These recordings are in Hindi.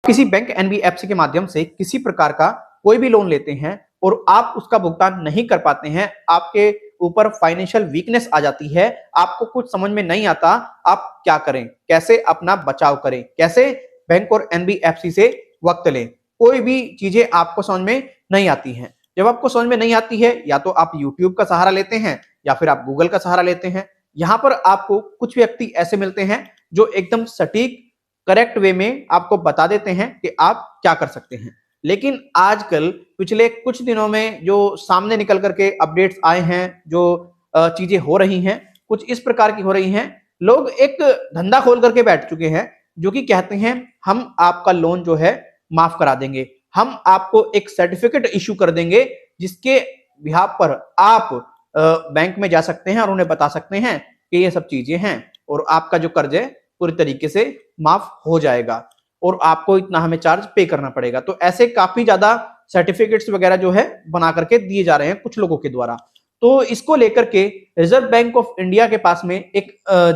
किसी बैंक एनबीएफसी के माध्यम से किसी प्रकार का कोई भी लोन लेते हैं और आप उसका भुगतान नहीं कर पाते हैं, आपके ऊपर फाइनेंशियल वीकनेस आ जाती है, आपको कुछ समझ में नहीं आता आप क्या करें, कैसे अपना बचाव करें, कैसे बैंक और एनबीएफसी से वक्त लें, कोई भी चीजें आपको समझ में नहीं आती हैं। जब आपको समझ में नहीं आती है, या तो आप यूट्यूब का सहारा लेते हैं या फिर आप गूगल का सहारा लेते हैं। यहाँ पर आपको कुछ व्यक्ति ऐसे मिलते हैं जो एकदम सटीक करेक्ट वे में आपको बता देते हैं कि आप क्या कर सकते हैं। लेकिन आजकल पिछले कुछ दिनों में जो सामने निकल करके अपडेट्स आए हैं, जो चीजें हो रही हैं, कुछ इस प्रकार की हो रही हैं। लोग एक धंधा खोल करके बैठ चुके हैं जो कि कहते हैं हम आपका लोन जो है माफ करा देंगे, हम आपको एक सर्टिफिकेट इशू कर देंगे जिसके बिहाफ पर आप बैंक में जा सकते हैं और उन्हें बता सकते हैं कि ये सब चीजें हैं और आपका जो कर्ज है पूरी तरीके से माफ हो जाएगा और आपको इतना हमें चार्ज पे करना पड़ेगा। तो ऐसे काफी ज्यादा सर्टिफिकेट्स वगैरह जो है बना करके दिए जा रहे हैं कुछ लोगों के द्वारा। तो इसको लेकर के रिजर्व बैंक ऑफ इंडिया के पास में एक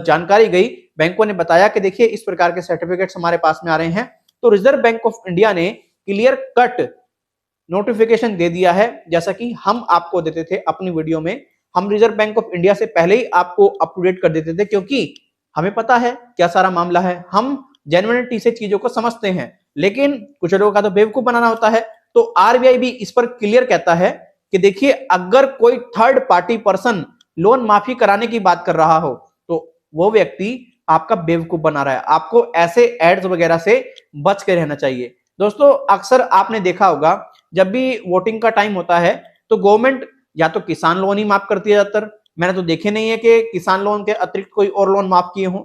जानकारी गई। बैंकों ने बताया कि देखिए इस प्रकार के सर्टिफिकेट्स हमारे पास में आ रहे हैं। तो रिजर्व बैंक ऑफ इंडिया ने क्लियर कट नोटिफिकेशन दे दिया है, जैसा कि हम आपको देते थे अपनी वीडियो में। हम रिजर्व बैंक ऑफ इंडिया से पहले ही आपको अप टू डेट कर देते थे, क्योंकि हमें पता है क्या सारा मामला है, हम जेन्युइनिटी से चीजों को समझते हैं। लेकिन कुछ लोगों का तो बेवकूफ बनाना होता है। तो आरबीआई भी इस पर क्लियर कहता है कि देखिए अगर कोई थर्ड पार्टी पर्सन लोन माफी कराने की बात कर रहा हो तो वो व्यक्ति आपका बेवकूफ बना रहा है। आपको ऐसे एड्स वगैरह से बच के रहना चाहिए। दोस्तों अक्सर आपने देखा होगा जब भी वोटिंग का टाइम होता है तो गवर्नमेंट या तो किसान लोन ही माफ करती है ज्यादातर। मैंने तो देखे नहीं है कि किसान लोन के अतिरिक्त कोई और लोन माफ किए हों।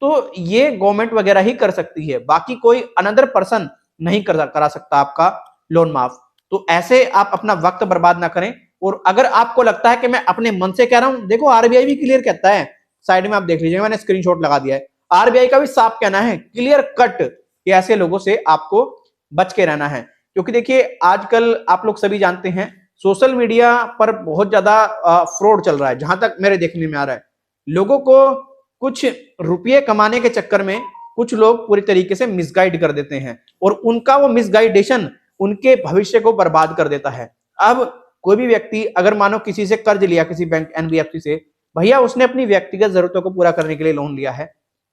तो ये गवर्नमेंट वगैरह ही कर सकती है, बाकी कोई अनदर पर्सन नहीं करा सकता आपका लोन माफ। तो ऐसे आप अपना वक्त बर्बाद ना करें। और अगर आपको लगता है कि मैं अपने मन से कह रहा हूं, देखो आरबीआई भी क्लियर कहता है, साइड में आप देख लीजिएगा, मैंने स्क्रीनशॉट लगा दिया है। आरबीआई का भी साफ कहना है क्लियर कट कि ऐसे लोगों से आपको बच के रहना है। क्योंकि देखिए आजकल आप लोग सभी जानते हैं सोशल मीडिया पर बहुत ज्यादा फ्रॉड चल रहा है। जहां तक मेरे देखने में आ रहा है, लोगों को कुछ रुपये कमाने के चक्कर में कुछ लोग पूरी तरीके से मिसगाइड कर देते हैं और उनका वो मिसगाइडेशन उनके भविष्य को बर्बाद कर देता है। अब कोई भी व्यक्ति अगर मानो किसी से कर्ज लिया, किसी बैंक एनबीएफसी से, भैया उसने अपनी व्यक्तिगत जरूरतों को पूरा करने के लिए लोन लिया है।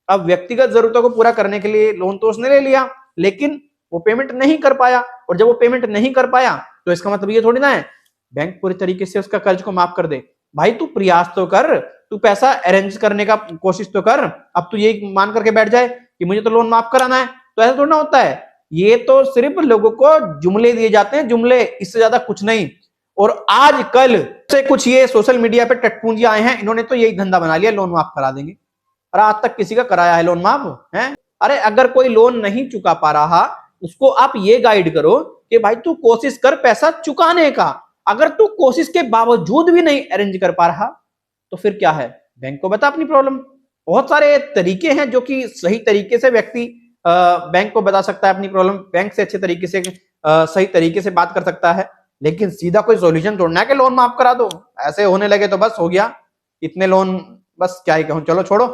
अब व्यक्तिगत जरूरतों को पूरा करने के लिए लोन तो उसने ले लिया, लेकिन वो पेमेंट नहीं कर पाया। और जब वो पेमेंट नहीं कर पाया तो इसका मतलब ये थोड़ी ना है बैंक पूरी तरीके से उसका कर्ज को माफ कर दे। भाई तू प्रयास तो कर, तू पैसा अरेंज करने का कोशिश तो कर। अब तू ये मान करके बैठ जाए कि मुझे तो लोन माफ कराना है, तो ऐसा थोड़ा ना होता है। ये तो सिर्फ लोगों को जुमले दिए जाते हैं, जुमले, इससे ज्यादा कुछ नहीं। और आजकल से कुछ ये सोशल मीडिया पे टटपूंजी आए हैं, इन्होंने तो यही धंधा बना लिया, लोन माफ करा देंगे। और आज तक किसी का कराया है लोन माफ है? अरे अगर कोई लोन नहीं चुका पा रहा उसको आप ये गाइड करो कि भाई तू कोशिश कर पैसा चुकाने का। अगर तू कोशिश के बावजूद भी नहीं अरेंज कर पा रहा तो फिर क्या है, बैंक को बता अपनी प्रॉब्लम। बहुत सारे तरीके हैं जो कि सही तरीके से व्यक्ति बैंक को बता सकता है अपनी प्रॉब्लम, बैंक से अच्छे तरीके से सही तरीके से बात कर सकता है। लेकिन सीधा कोई सॉल्यूशन तोड़ना है कि लोन माफ करा दो, ऐसे होने लगे तो बस हो गया, इतने लोन, बस क्या ही कहूं, चलो छोड़ो।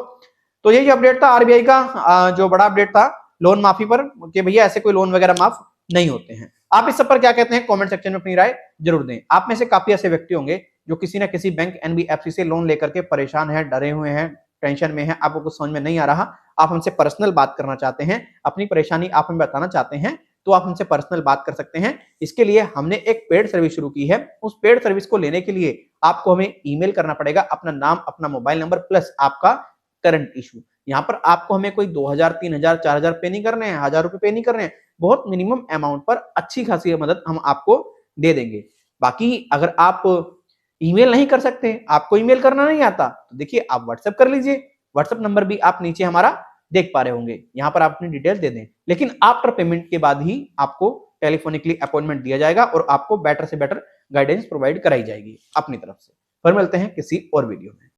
तो यही अपडेट था आरबीआई का, जो बड़ा अपडेट था लोन माफी पर, कि भैया ऐसे कोई लोन वगैरह माफ नहीं होते हैं। आप इस सब पर क्या कहते हैं कमेंट सेक्शन में अपनी राय जरूर दें। आप में से काफी ऐसे व्यक्ति होंगे जो किसी ना किसी बैंक एनबीएफसी से लोन लेकर के परेशान हैं, डरे हुए हैं, टेंशन में हैं, आपको कुछ समझ में नहीं आ रहा, आप हमसे पर्सनल बात करना चाहते हैं, अपनी परेशानी आप हमें बताना चाहते हैं, तो आप हमसे पर्सनल बात कर सकते हैं। इसके लिए हमने एक पेड सर्विस शुरू की है। उस पेड सर्विस को लेने के लिए आपको हमें ईमेल करना पड़ेगा, अपना नाम, अपना मोबाइल नंबर प्लस आपका करंट इशू। यहाँ पर आपको हमें कोई 2000, 3000, 4000 पे नहीं करने हैं, 1000 रुपए पे नहीं करने हैं, बहुत मिनिमम अमाउंट पर अच्छी खासी मदद हम आपको दे देंगे। बाकी अगर आप ईमेल नहीं कर सकते, आपको ईमेल करना नहीं आता, तो देखिए आप व्हाट्सएप कर लीजिए। व्हाट्सएप नंबर भी आप नीचे हमारा देख पा रहे होंगे, यहाँ पर आप अपनी डिटेल दे दें। लेकिन आफ्टर पेमेंट के बाद ही आपको टेलीफोनिकली अपॉइंटमेंट दिया जाएगा और आपको बेटर से बेटर गाइडेंस प्रोवाइड कराई जाएगी अपनी तरफ से। फिर मिलते हैं किसी और वीडियो में।